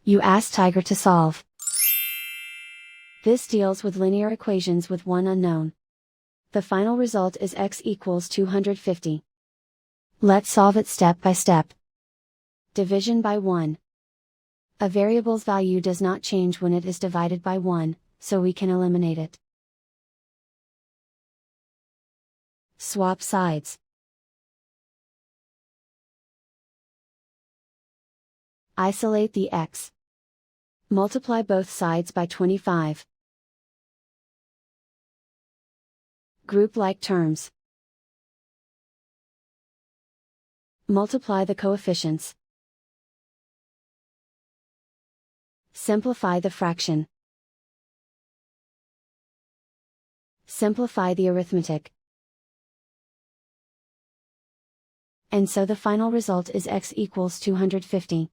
You ask Tiger to solve. This deals with linear equations with one unknown. The final result is x equals 250. Let's solve it step by step. Division by 1. A variable's value does not change when it is divided by 1, so we can eliminate it. Swap sides. Isolate the x. Multiply both sides by 25. Group like terms. Multiply the coefficients. Simplify the fraction. Simplify the arithmetic. And so the final result is x equals 250.